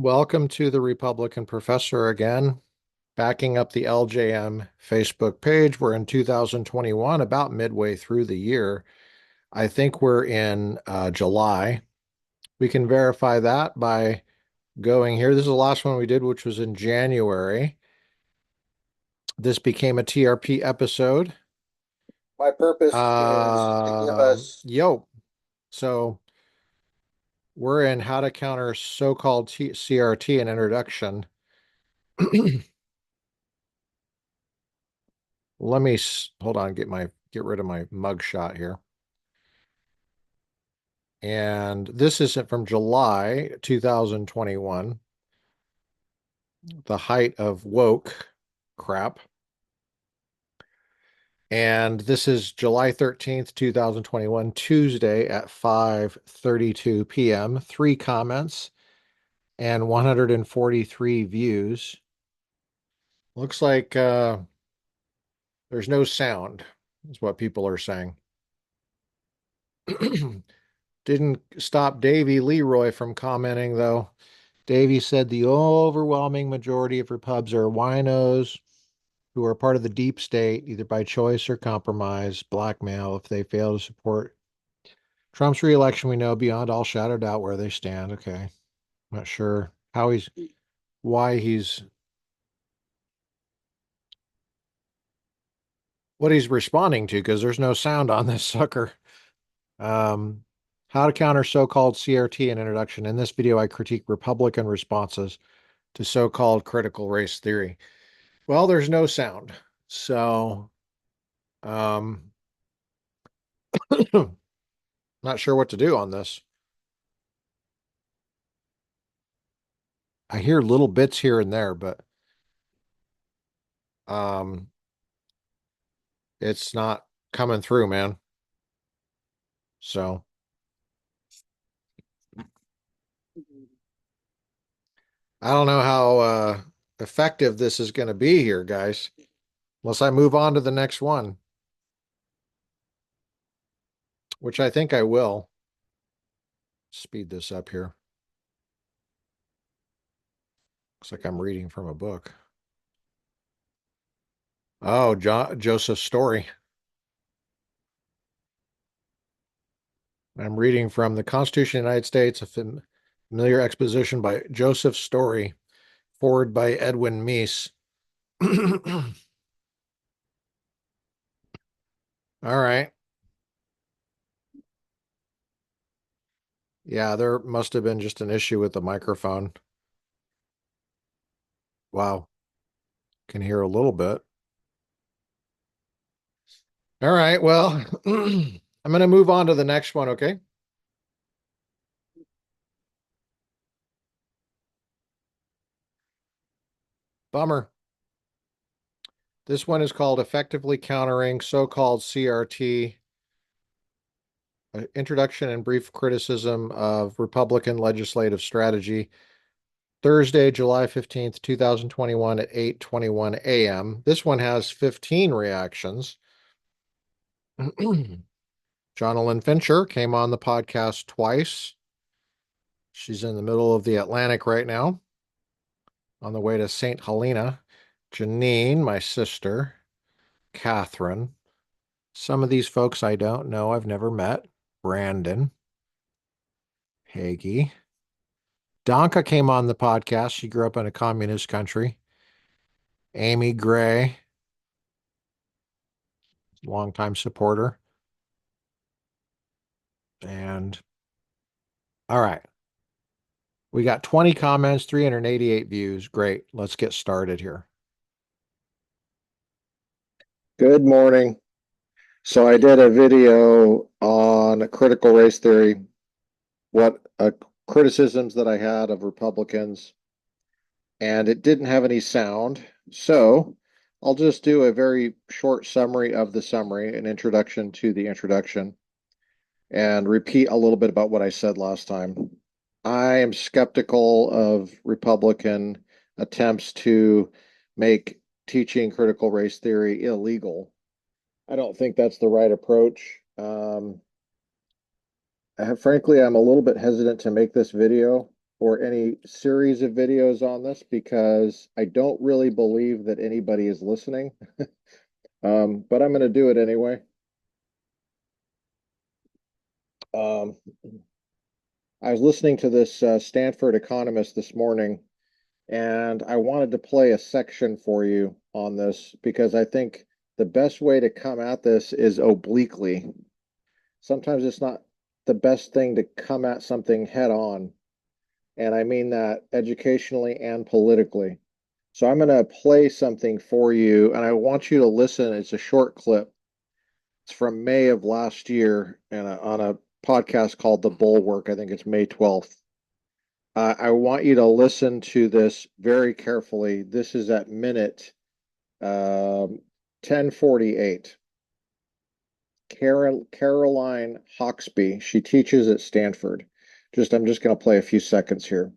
Welcome to the Republican Professor again. Backing up the LJM Facebook page. We're in 2021, about midway through the year. I think we're in July. We can verify that by going here. This is the last one we did, which was in January. This became a TRP episode. My purpose is to give us Yo. So we're in how to counter so-called CRT, an introduction. Let me hold on, get rid of my mug shot here. And this isn't from July 2021, the height of woke crap. And this is July 13th, 2021, Tuesday at 5:32 p.m. 3 comments and 143 views. Looks like there's no sound, is what people are saying. Didn't stop Davey Leroy from commenting, though. Davey said the overwhelming majority of Repubs are winos who are part of the deep state, either by choice or compromise, blackmail if they fail to support Trump's reelection. We know beyond all shadow of doubt where they stand. Okay. Not sure why what he's responding to, because there's no sound on this sucker. Um, how to counter so-called CRT and introduction. In this video, I critique Republican responses to so-called critical race theory. Well, there's no sound. So, um, not sure what to do on this. I hear little bits here and there, but um, it's not coming through, man. So I don't know how effective this is going to be here, guys, unless I move on to the next one, which I think I will. Speed this up here. Looks like I'm reading from a book. Oh, Joseph's story. I'm reading from the Constitution of the United States, a familiar exposition by Joseph Story, forward by Edwin Meese. All right. Yeah, there must have been just an issue with the microphone. Wow. Can hear a little bit. All right. Well, I'm going to move on to the next one, okay? Bummer. This one is called Effectively Countering So-Called CRT, Introduction and Brief Criticism of Republican Legislative Strategy. Thursday, July 15th, 2021 at 8:21 a.m. This one has 15 reactions. Jonalyn Fincher came on the podcast twice. She's in the middle of the Atlantic right now, on the way to St. Helena. Janine, my sister. Catherine. Some of these folks I don't know, I've never met. Brandon. Hagee. Donka came on the podcast. She grew up in a communist country. Amy Gray, longtime supporter. And all right. We got 20 comments, 388 views. Great. Let's get started here. good morning. So I did a video on critical race theory, what criticisms that I had of Republicans, and it didn't have any sound. So I'll just do a very short summary of the summary, an introduction to the introduction, and repeat a little bit about what I said last time. I am skeptical of Republican attempts to make teaching critical race theory illegal. I don't think that's the right approach. Frankly, I'm a little bit hesitant to make this video or any series of videos on this because I don't really believe that anybody is listening. But I'm going to do it anyway. Um, I was listening to this Stanford economist this morning, and I wanted to play a section for you on this because I think the best way to come at this is obliquely. Sometimes it's not the best thing to come at something head on, and I mean that educationally and politically. So I'm going to play something for you, and I want you to listen. It's a short clip. It's from May of last year and on a podcast called The Bulwark. I think it's May 12th. I want you to listen to this very carefully. This is at minute 10:48. Caroline Hawksby, she teaches at Stanford. I'm just going to play a few seconds here.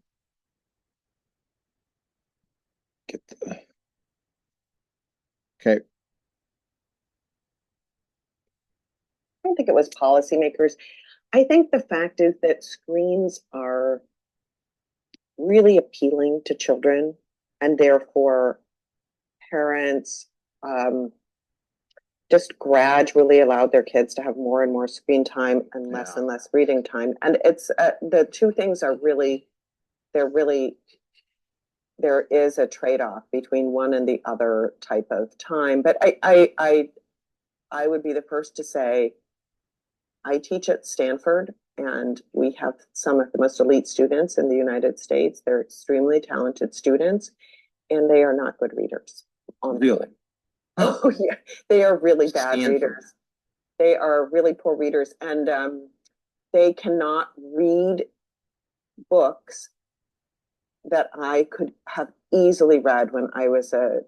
Get the, okay. I don't think it was policymakers. I think the fact is that screens are really appealing to children, and therefore parents just gradually allowed their kids to have more and more screen time and less reading time. And it's the two things are really, they're really, there is a trade-off between one and the other type of time. But I would be the first to say I teach at Stanford, and we have some of the most elite students in the United States. They're extremely talented students, and they are not good readers. Really? Oh, yeah. They are really bad Stanford. readers. They are really poor readers, and they cannot read books that I could have easily read when I was a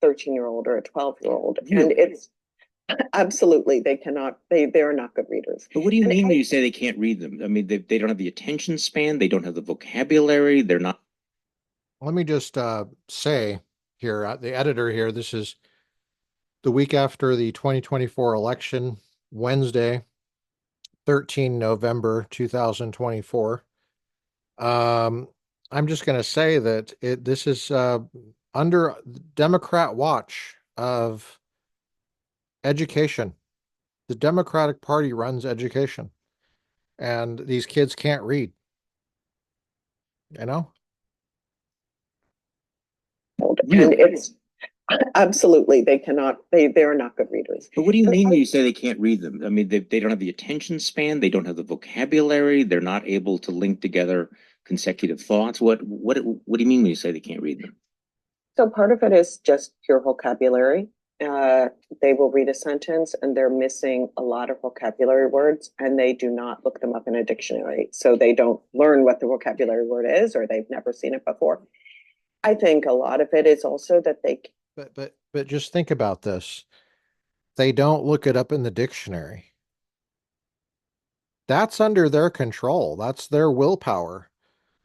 13-year-old or a 12-year-old. Really? And it's absolutely, they cannot, they are not good readers. But what do you And mean when you say they can't read them? I mean, they don't have the attention span, they don't have the vocabulary, they're not. Let me just say here, the editor here, this is the week after the 2024 election, Wednesday, 13 November 2024. I'm just going to say that this is under Democrat watch of education. The Democratic Party runs education, and these kids can't read, you know? and it's absolutely, they cannot, they are not good readers. But what do you And mean when you say they can't read them? I mean, they don't have the attention span, they don't have the vocabulary, they're not able to link together consecutive thoughts. What do you mean when you say they can't read them? So part of it is just pure vocabulary. Uh, they will read a sentence and they're missing a lot of vocabulary words, and they do not look them up in a dictionary. So they don't learn what the vocabulary word is, or they've never seen it before. I think a lot of it is also that they. But just think about this. They don't look it up in the dictionary. That's under their control. That's their willpower.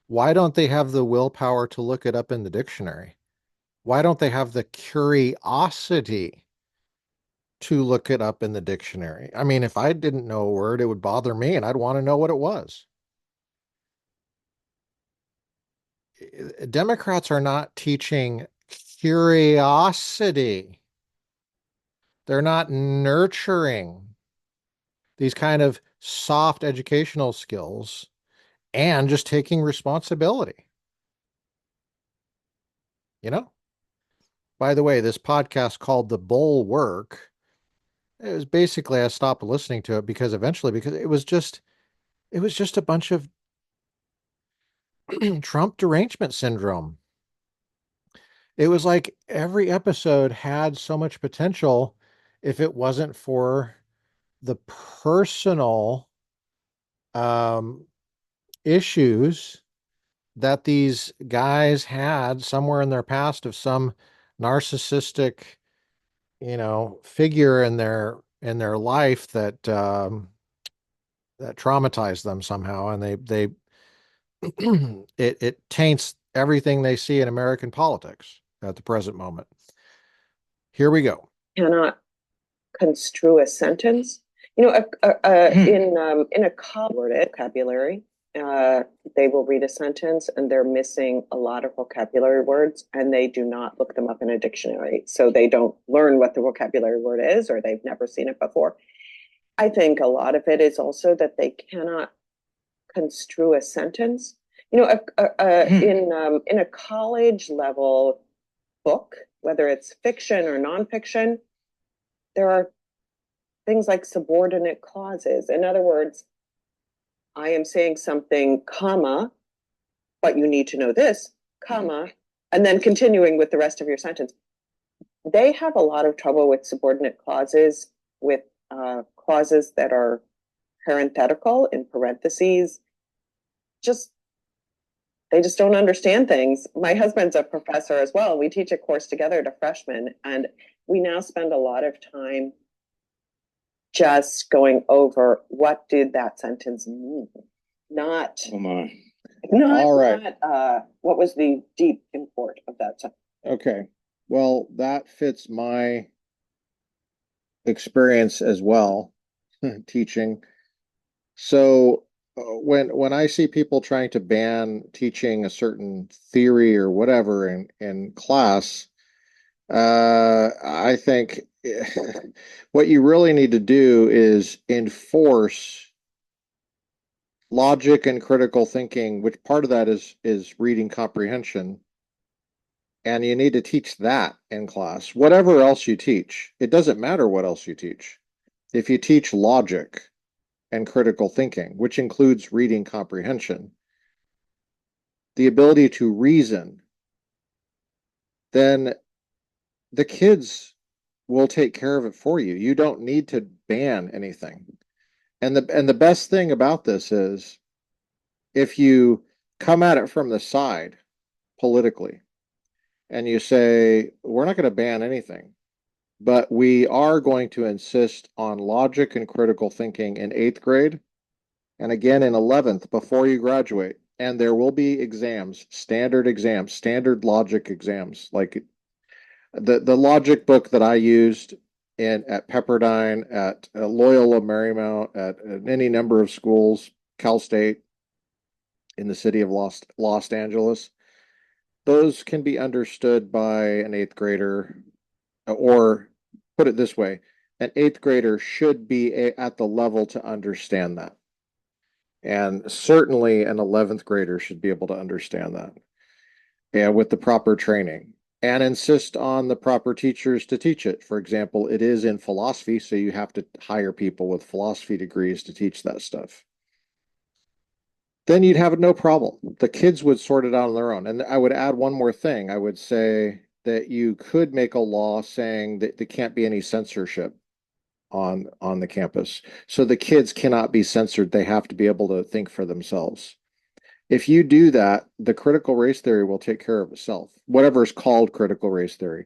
Why don't they have the willpower to look it up in the dictionary? Why don't they have the curiosity to look it up in the dictionary? I mean, if I didn't know a word, it would bother me and I'd want to know what it was. Democrats are not teaching curiosity. They're not nurturing these kind of soft educational skills and just taking responsibility. You know? By the way, this podcast called The Bulwark, it was basically I stopped listening to it because it was just a bunch of Trump derangement syndrome. It was like every episode had so much potential if it wasn't for the personal um, issues that these guys had somewhere in their past of some narcissistic, figure in their life that traumatized them somehow, and they it taints everything they see in American politics at the present moment. Here we go. Cannot construe a sentence. In a vocabulary, they will read a sentence and they're missing a lot of vocabulary words and they do not look them up in a dictionary. So they don't learn what the vocabulary word is or they've never seen it before. I think a lot of it is also that they cannot construe a sentence. You know, in a college level book, whether it's fiction or nonfiction, there are things like subordinate clauses. In other words, I am saying something, comma, but you need to know this, comma, and then continuing with the rest of your sentence. They have a lot of trouble with subordinate clauses, with clauses that are parenthetical in parentheses. They just don't understand things. My husband's a professor as well. We teach a course together to freshmen, and we now spend a lot of time just going over what did that sentence mean, not All right. what was the deep import of that sentence. Okay. Well, that fits my experience as well, teaching. So when I see people trying to ban teaching a certain theory or whatever in class, I think what you really need to do is enforce logic and critical thinking, which part of that is reading comprehension. And you need to teach that in class. Whatever else you teach, it doesn't matter what else you teach. If you teach logic and critical thinking, which includes reading comprehension, the ability to reason, then the kids will take care of it for you. You don't need to ban anything. And the best thing about this is if you come at it from the side politically and you say, we're not going to ban anything, but we are going to insist on logic and critical thinking in 8th grade and again in 11th before you graduate. And there will be exams, standard logic exams. Like the logic book that I used at Pepperdine, at Loyola Marymount, at any number of schools, Cal State, in the city of Los Angeles, those can be understood by an 8th grader, or put it this way, an 8th grader should be at the level to understand that. And certainly an 11th grader should be able to understand that, and with the proper training, and insist on the proper teachers to teach it. For example, it is in philosophy, so you have to hire people with philosophy degrees to teach that stuff. Then you'd have no problem. The kids would sort it out on their own. And I would add one more thing. I would say that you could make a law saying that there can't be any censorship on the campus. So the kids cannot be censored. They have to be able to think for themselves. If you do that, the critical race theory will take care of itself, whatever is called critical race theory.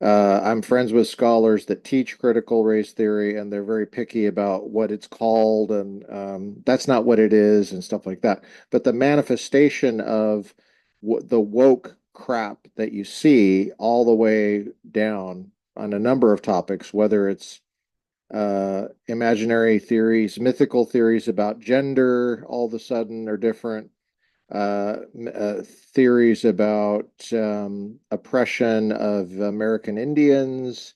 I'm friends with scholars that teach critical race theory, and they're very picky about what it's called, and that's not what it is, and stuff like that. But the manifestation of the woke crap that you see all the way down on a number of topics, whether it's imaginary theories, mythical theories about gender, all of a sudden are different. Theories about oppression of American Indians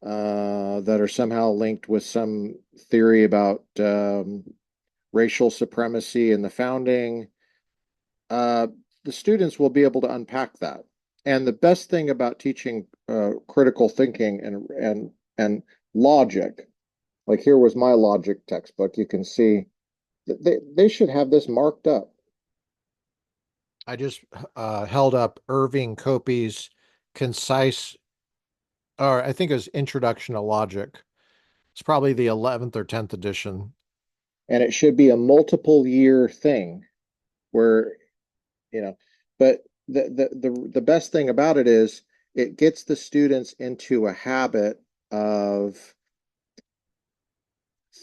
that are somehow linked with some theory about racial supremacy in the founding. The students will be able to unpack that. And the best thing about teaching critical thinking and logic, like here was my logic textbook, you can see that they should have this marked up. I just held up Irving Copey's concise, or I think it was Introduction to Logic. It's probably the 11th or 10th edition. And it should be a multiple year thing where, but the best thing about it is it gets the students into a habit of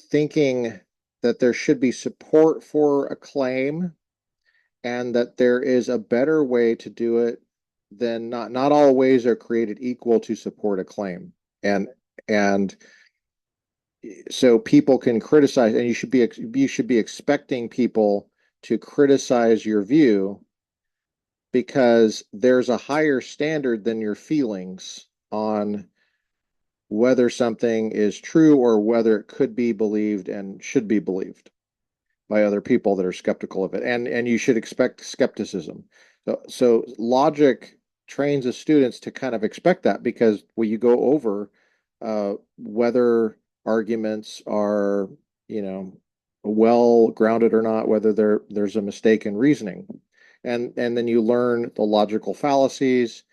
thinking that there should be support for a claim and that there is a better way to do it than not all ways are created equal to support a claim. And so people can criticize, and you should be expecting people to criticize your view because there's a higher standard than your feelings on whether something is true or whether it could be believed and should be believed by other people that are skeptical of it. And you should expect skepticism. So logic trains the students to kind of expect that, because when you go over whether arguments are, well grounded or not, whether there's a mistake in reasoning. And then you learn the logical fallacies,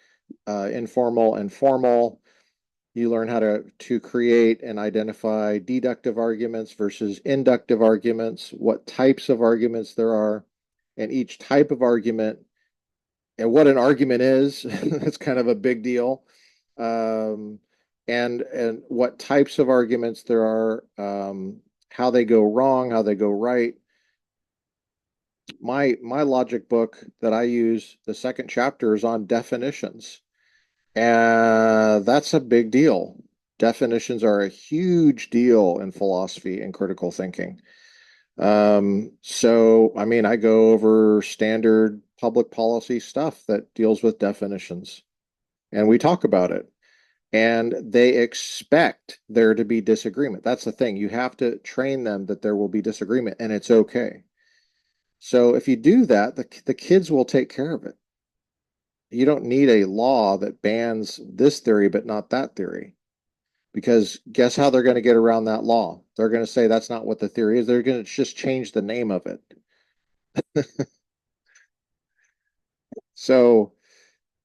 informal and formal. You learn how to create and identify deductive arguments versus inductive arguments, what types of arguments there are, and each type of argument, and what an argument is. That's kind of a big deal. And what types of arguments there are, how they go wrong, how they go right. My logic book that I use, the second chapter is on definitions. And that's a big deal. Definitions are a huge deal in philosophy and critical thinking. So, I mean, I go over standard public policy stuff that deals with definitions, and we talk about it. And they expect there to be disagreement. That's the thing. You have to train them that there will be disagreement, and it's okay. So if you do that, the kids will take care of it. You don't need a law that bans this theory but not that theory, because guess how they're going to get around that law? They're going to say that's not what the theory is. They're going to just change the name of it. So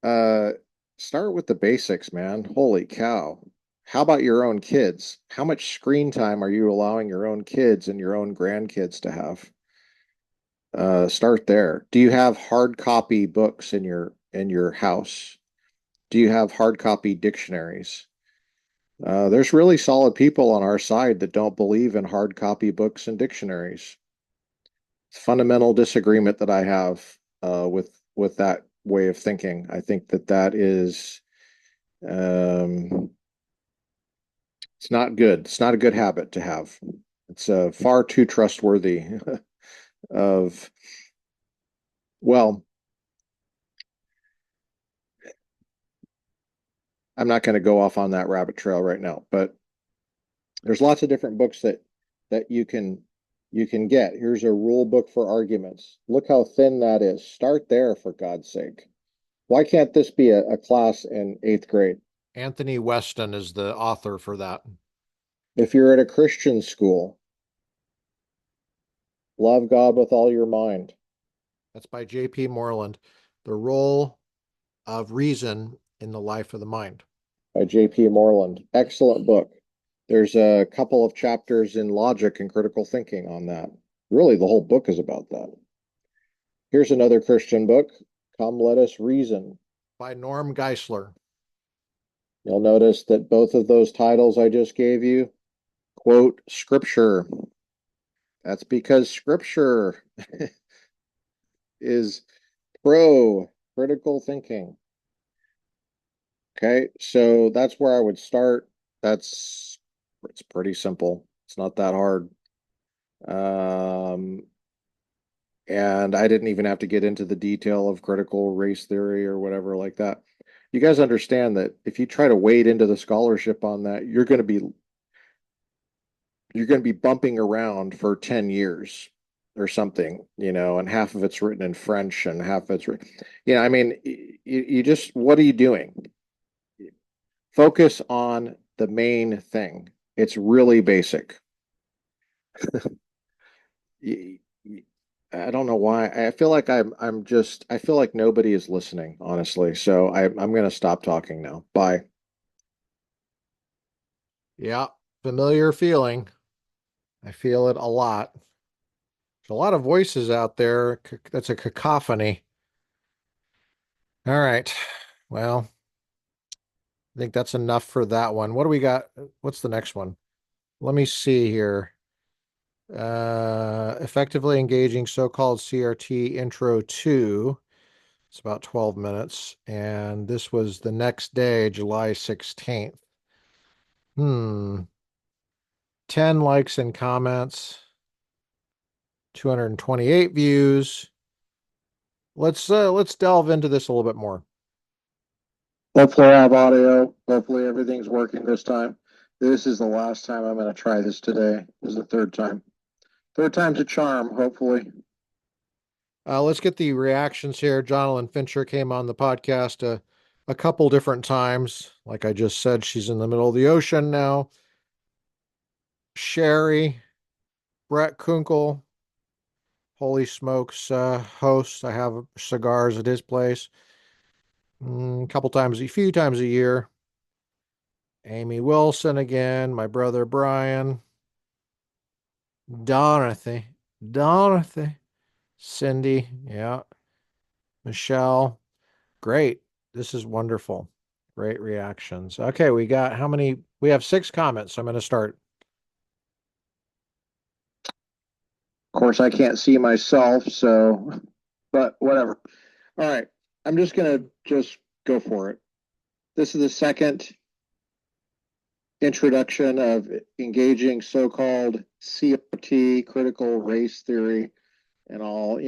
uh, start with the basics, man. Holy cow. How about your own kids? How much screen time are you allowing your own kids and your own grandkids to have? Start there. Do you have hard copy books in your house? Do you have hard copy dictionaries? There's really solid people on our side that don't believe in hard copy books and dictionaries. Fundamental disagreement that I have with that way of thinking. I think that is it's not good. It's not a good habit to have. It's far too trustworthy of, well, I'm not going to go off on that rabbit trail right now, but there's lots of different books that you can get. Here's a rule book for arguments. Look how thin that is. Start there, for God's sake. Why can't this be a class in 8th grade? Anthony Weston is the author for that. If you're at a Christian school, love God with all your mind. That's by J.P. Moreland. The Role of Reason in the Life of the Mind. By J.P. Moreland. Excellent book. There's a couple of chapters in logic and critical thinking on that. Really, the whole book is about that. Here's another Christian book, Come Let Us Reason. By Norm Geisler. You'll notice that both of those titles I just gave you quote Scripture. That's because Scripture is pro critical thinking. Okay, so that's where I would start. It's pretty simple. It's not that hard. And I didn't even have to get into the detail of critical race theory or whatever like that. You guys understand that if you try to wade into the scholarship on that, you're going to be bumping around for 10 years or something, and half of it's written in French and half of it's written, I mean, you just, what are you doing? Focus on the main thing. It's really basic. I don't know why. I feel like I feel like nobody is listening, honestly. So I'm going to stop talking now. Bye. Yeah, familiar feeling. I feel it a lot. There's a lot of voices out there. That's a cacophony. All right. Well, I think that's enough for that one. What do we got? What's the next one? Let me see here. Effectively engaging so-called CRT intro 2. It's about 12 minutes. And this was the next day, July 16th. 10 likes and comments. 228 views. Let's delve into this a little bit more. Hopefully I have audio. Hopefully everything's working this time. This is the last time I'm going to try this today. This is the third time. Third time's a charm, hopefully. Let's get the reactions here. Jonathan Fincher came on the podcast a couple different times. Like I just said, she's in the middle of the ocean now. Sherry, Brett Kunkel, holy smokes, host. I have cigars at his place a few times a year. Amy Wilson again, my brother Brian, Dorothy, Cindy, yeah, Michelle. Great. This is wonderful. Great reactions. Okay, we got how many? We have 6 comments. So I'm going to start. Of course, I can't see myself, so, but whatever. All right. I'm just going to just go for it. This is the second introduction of engaging so-called CRT, critical race theory, and all,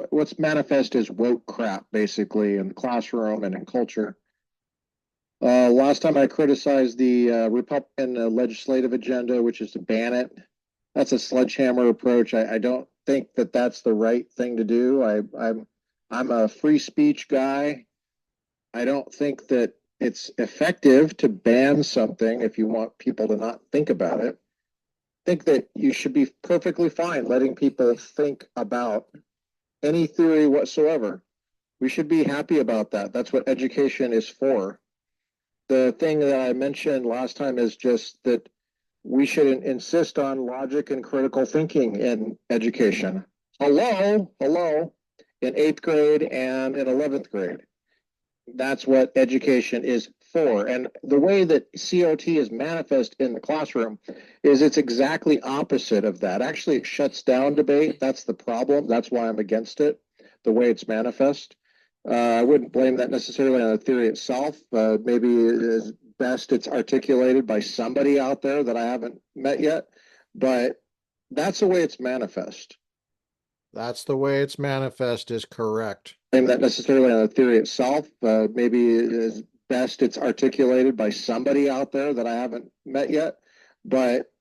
what's manifest as woke crap, basically, in the classroom and in culture. Last time I criticized the Republican legislative agenda, which is to ban it. That's a sledgehammer approach. I don't think that that's the right thing to do. I'm a free speech guy. I don't think that it's effective to ban something if you want people to not think about it. I think that you should be perfectly fine letting people think about any theory whatsoever. We should be happy about that. That's what education is for. The thing that I mentioned last time is just that we should insist on logic and critical thinking in education. Hello, in 8th grade and in 11th grade. That's what education is for. And the way that CRT is manifest in the classroom is it's exactly opposite of that. Actually, it shuts down debate. That's the problem. That's why I'm against it, the way it's manifest. I wouldn't blame that necessarily on the theory itself. Maybe it is best it's articulated by somebody out there that I haven't met yet, but that's the way it's manifest. That's the way it's manifest is correct. Blame that necessarily on the theory itself. Maybe it is best it's articulated by somebody out there that I haven't met yet, but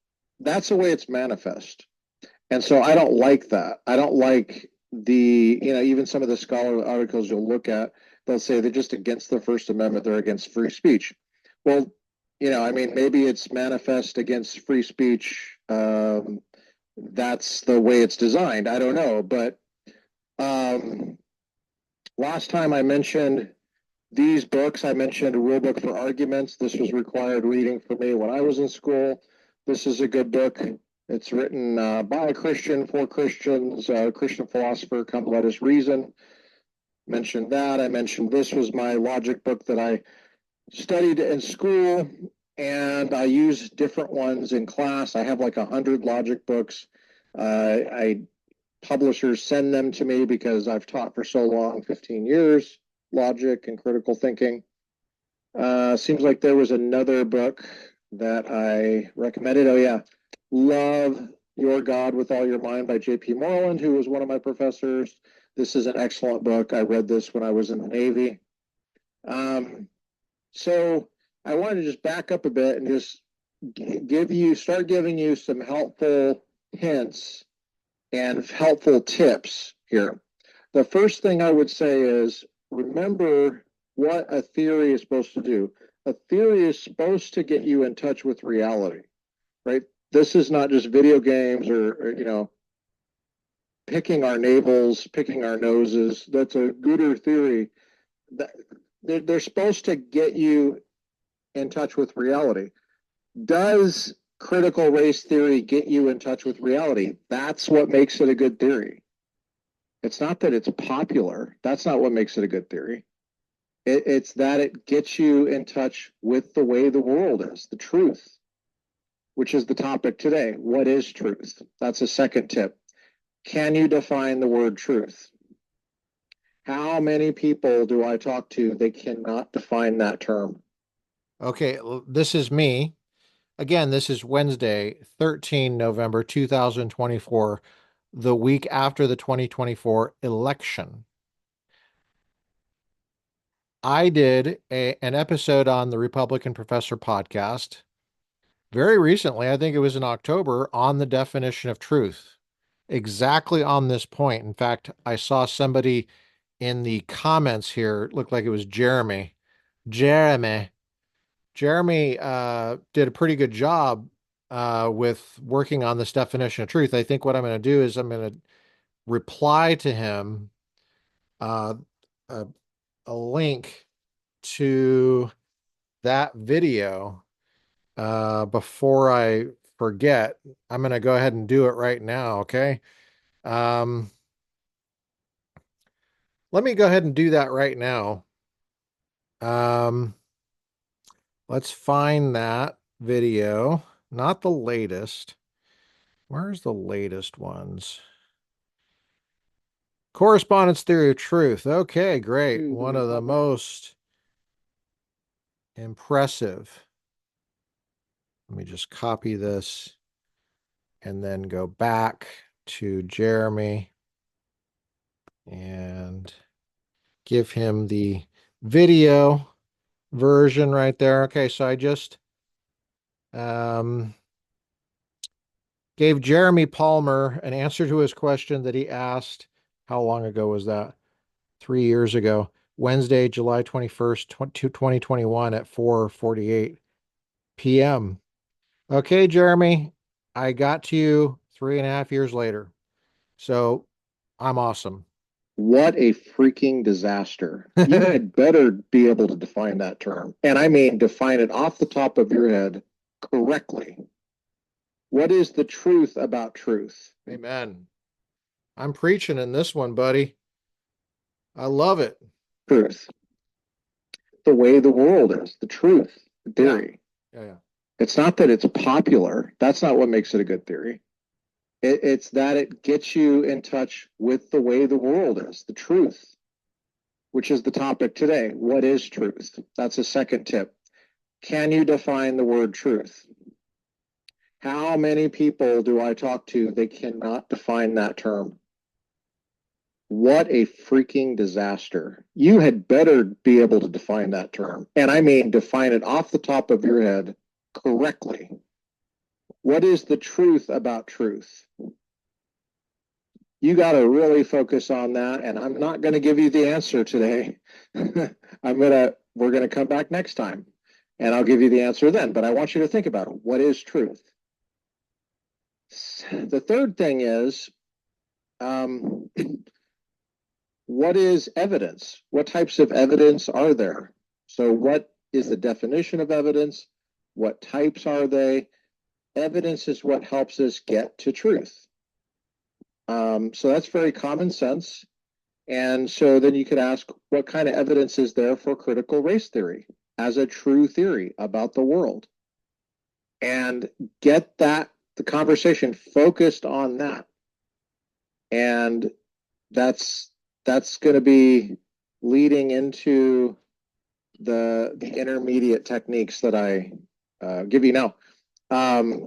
that's the way it's manifest. And so I don't like that. I don't like even some of the scholarly articles you'll look at, they'll say they're just against the First Amendment, they're against free speech. Well, maybe it's manifest against free speech. That's the way it's designed. I don't know. But last time I mentioned these books, I mentioned a rule book for arguments. This was required reading for me when I was in school. This is a good book. It's written by a Christian for Christians, Christian philosopher. Come, let us reason. Mentioned that. I mentioned this was my logic book that I studied in school, and I use different ones in class. I have like 100 logic books. Publishers send them to me because I've taught for so long, 15 years, logic and critical thinking. Seems like there was another book that I recommended. Oh yeah, Love Your God with All Your Mind by J.P. Moreland, who was one of my professors. This is an excellent book. I read this when I was in the Navy. So I wanted to just back up a bit and just start giving you some helpful hints and helpful tips here. The first thing I would say is remember what a theory is supposed to do. A theory is supposed to get you in touch with reality, right? This is not just video games or picking our navels, picking our noses. That's a gooder theory. They're supposed to get you in touch with reality. Does critical race theory get you in touch with reality? That's what makes it a good theory. It's not that it's popular. That's not what makes it a good theory. It's that it gets you in touch with the way the world is, the truth, which is the topic today. What is truth? That's a second tip. Can you define the word truth? How many people do I talk to that cannot define that term? Okay, this is me. Again, this is Wednesday, 13 November 2024. the week after the 2024 election. I did an episode on the Republican Professor podcast very recently. I think it was in October, on the definition of truth, exactly on this point. In fact, I saw somebody in the comments here, it looked like it was Jeremy. Jeremy did a pretty good job with working on this definition of truth. I think what I'm going to do is I'm going to reply to him uh, a, a link to that video before I forget. I'm going to go ahead and do it right now. Okay. Um, Let me go ahead and do that right now. Um, let's find that video, not the latest. Where's the latest ones? Correspondence theory of truth. Okay, great. One of the most impressive. Let me just copy this and then go back to Jeremy and give him the video version right there. Okay, so I just gave Jeremy Palmer an answer to his question that he asked. How long ago was that? 3 years ago. Wednesday, July 21st, 2021 at 4:48 p.m. Okay, Jeremy, I got to you 3.5 years later. So I'm awesome. What a freaking disaster. You had better be able to define that term. And I mean, define it off the top of your head correctly. What is the truth about truth? Amen. I'm preaching in this one, buddy. I love it. Truth. The way the world is, the truth, the theory. Yeah. It's not that it's popular. That's not what makes it a good theory. It's that it gets you in touch with the way the world is, the truth, which is the topic today. What is truth? That's a second tip. Can you define the word truth? How many people do I talk to? They cannot define that term. What a freaking disaster. You had better be able to define that term. And I mean, define it off the top of your head correctly. What is the truth about truth? You got to really focus on that. And I'm not going to give you the answer today. We're going to come back next time and I'll give you the answer then. But I want you to think about it. What is truth? The third thing is, what is evidence? What types of evidence are there? So what is the definition of evidence? What types are they? Evidence is what helps us get to truth. So that's very common sense. And so then you could ask, what kind of evidence is there for critical race theory as a true theory about the world? And get the conversation focused on that. And that's going to be leading into the intermediate techniques that I give you now.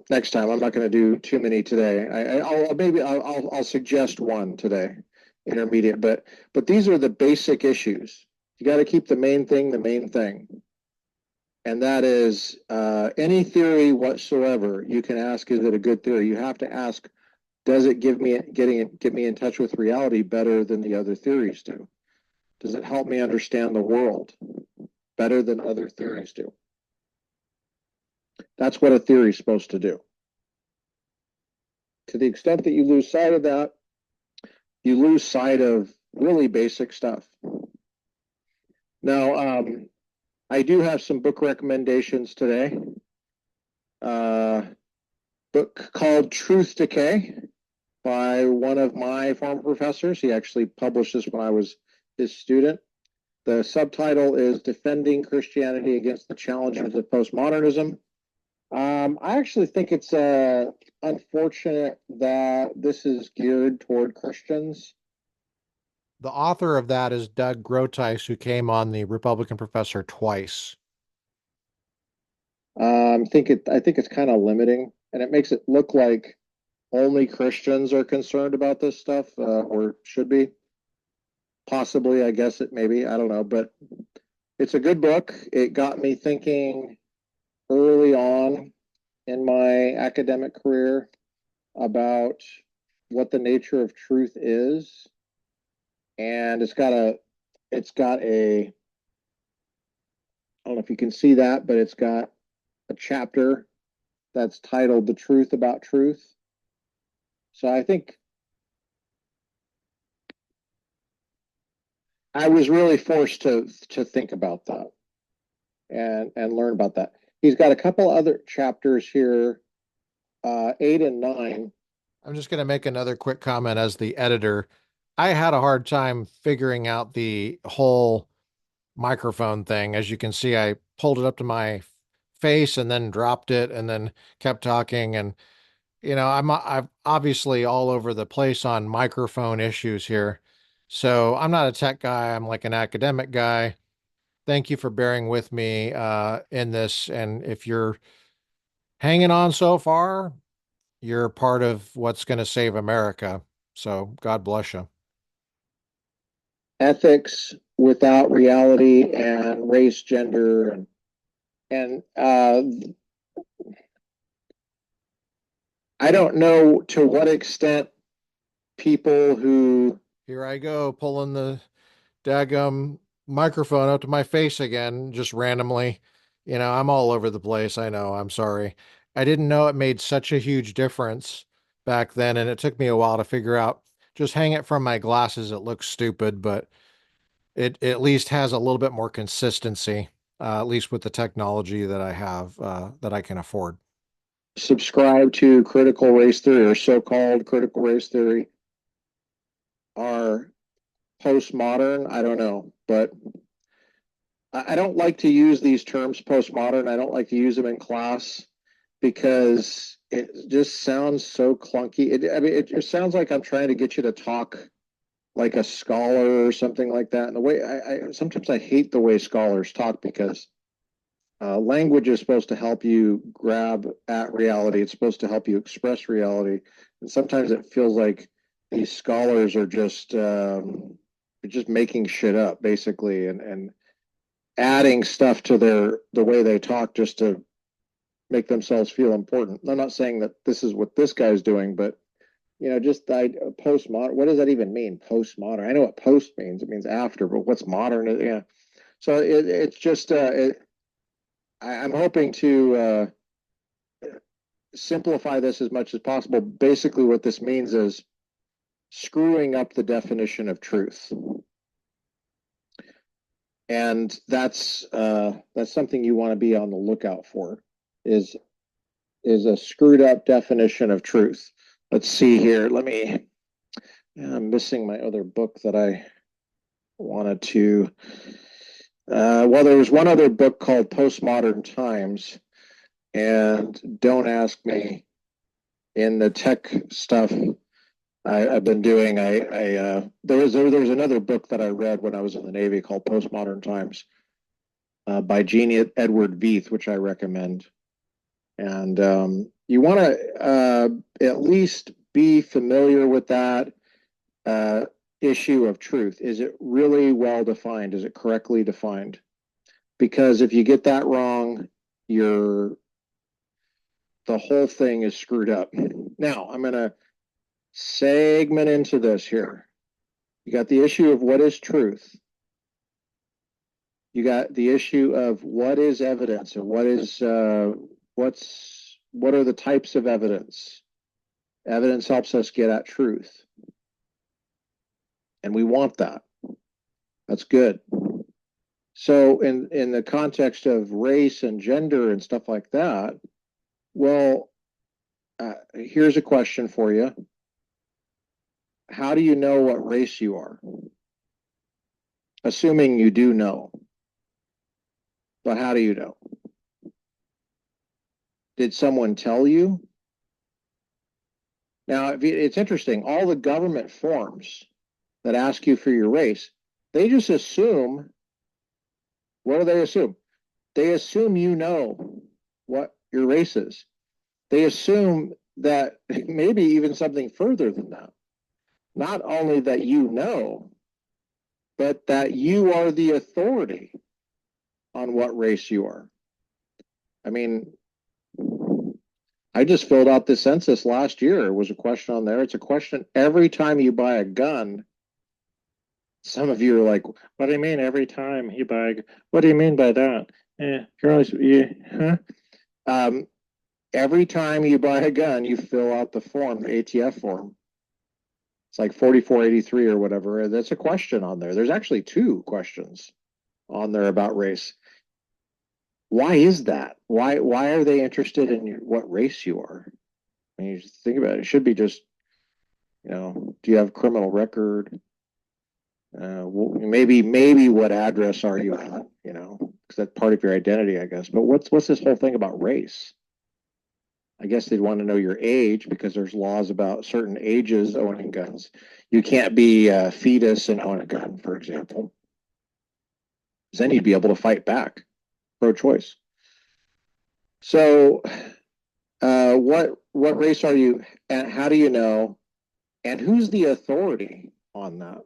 Next time, I'm not going to do too many today. I'll suggest one today, intermediate. But these are the basic issues. You got to keep the main thing the main thing, and that is any theory whatsoever. You can ask, is it a good theory? You have to ask, does it get me in touch with reality better than the other theories do? Does it help me understand the world better than other theories do? That's what a theory is supposed to do. To the extent that you lose sight of that, you lose sight of really basic stuff. Now, I do have some book recommendations today. Book called Truth Decay by one of my former professors. He actually published this when I was his student. The subtitle is Defending Christianity Against the Challenges of Postmodernism. I actually think it's unfortunate that this is geared toward Christians. The author of that is Doug Grotice, who came on the Republican Professor twice. I think it's kind of limiting, and it makes it look like only Christians are concerned about this stuff, or should be. Possibly, I guess it maybe, I don't know, but it's a good book. It got me thinking early on in my academic career about what the nature of truth is. And it's got a, I don't know if you can see that, but it's got a chapter that's titled The Truth About Truth. So I think I was really forced to think about that and learn about that. He's got a couple other chapters here, 8 and 9. I'm just going to make another quick comment as the editor. I had a hard time figuring out the whole microphone thing. As you can see, I pulled it up to my face and then dropped it and then kept talking. And, I'm obviously all over the place on microphone issues here. So I'm not a tech guy. I'm like an academic guy. Thank you for bearing with me in this. And if you're hanging on so far, you're part of what's going to save America. So God bless you. Ethics without reality and race, gender, and I don't know to what extent people who Here I go, pulling the daggum microphone up to my face again, just randomly. I'm all over the place. I know. I'm sorry. I didn't know it made such a huge difference back then, and it took me a while to figure out. Just hang it from my glasses. It looks stupid, but it at least has a little bit more consistency, at least with the technology that I have, that I can afford. subscribe to critical race theory or so-called critical race theory are postmodern. I don't know, but I don't like to use these terms postmodern. I don't like to use them in class because it just sounds so clunky. I mean, it just sounds like I'm trying to get you to talk like a scholar or something like that. And the way I sometimes I hate the way scholars talk because language is supposed to help you grab at reality. It's supposed to help you express reality. And sometimes it feels like these scholars are just making shit up basically and adding stuff to the way they talk just to make themselves feel important. I'm not saying that this is what this guy's doing, but just postmodern. What does that even mean? Postmodern. I know what post means. It means after, but what's modern? Yeah. So it's just I'm hoping to simplify this as much as possible. Basically, what this means is screwing up the definition of truth, and that's something you want to be on the lookout for. Is a screwed up definition of truth. Let's see here. I'm missing my other book that I wanted to. Well, there was one other book called Postmodern Times, and don't ask me in the tech stuff I've been doing. There was another book that I read when I was in the Navy called Postmodern Times by Jean Edward Veith, which I recommend. And you want to at least be familiar with that issue of truth. Is it really well defined? Is it correctly defined? Because if you get that wrong, the whole thing is screwed up. Now, I'm going to segment into this here. You got the issue of what is truth. You got the issue of what is evidence and what are the types of evidence. Evidence helps us get at truth. And we want that. That's good. So in the context of race and gender and stuff like that, well, here's a question for you. How do you know what race you are? Assuming you do know. But how do you know? Did someone tell you? Now, it's interesting. All the government forms that ask you for your race, they just assume. What do they assume? They assume you know what your race is. They assume that maybe even something further than that. Not only that you know, but that you are the authority on what race you are. I mean, I just filled out the census last year. It was a question on there. It's a question every time you buy a gun. Some of you are like, "What do you mean every time you buy? What do you mean by that?" Huh? Um, every time you buy a gun, you fill out the form, the ATF form. It's like 4483 or whatever. That's a question on there. There's actually two questions on there about race. Why is that? Why are they interested in what race you are? I mean, you just think about it. It should be just, do you have a criminal record? Maybe what address are you at? Because that's part of your identity, I guess. But what's this whole thing about race? I guess they'd want to know your age because there's laws about certain ages owning guns. You can't be a fetus and own a gun, for example. Then you'd be able to fight back, pro-choice. So, what race are you, and how do you know, and who's the authority on that?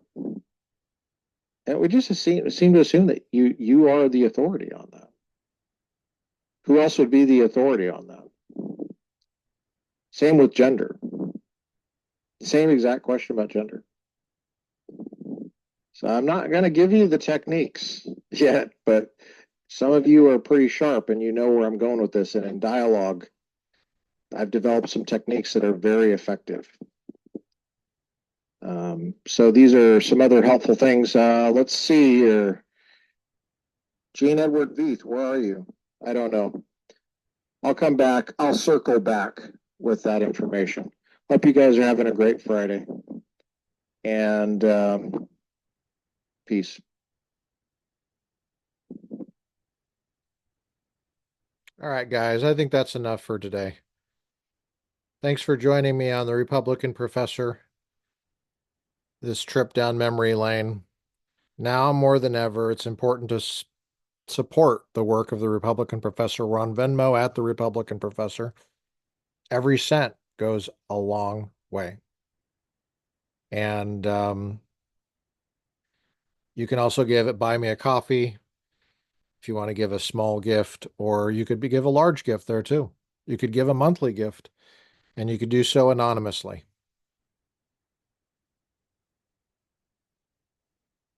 And we just seem to assume that you are the authority on that. Who else would be the authority on that? Same with gender. Same exact question about gender. So I'm not going to give you the techniques yet, but some of you are pretty sharp and you know where I'm going with this. And in dialogue, I've developed some techniques that are very effective. So these are some other helpful things. Let's see here. Gene Edward Veith, where are you? I don't know. I'll come back. I'll circle back with that information. Hope you guys are having a great Friday. And peace. All right, guys, I think that's enough for today. Thanks for joining me on the Republican Professor, this trip down memory lane. Now more than ever, it's important to support the work of the Republican Professor. We're on Venmo at the Republican Professor. Every cent goes a long way. And you can also buy me a coffee if you want to give a small gift, or you could give a large gift there too. You could give a monthly gift, and you could do so anonymously.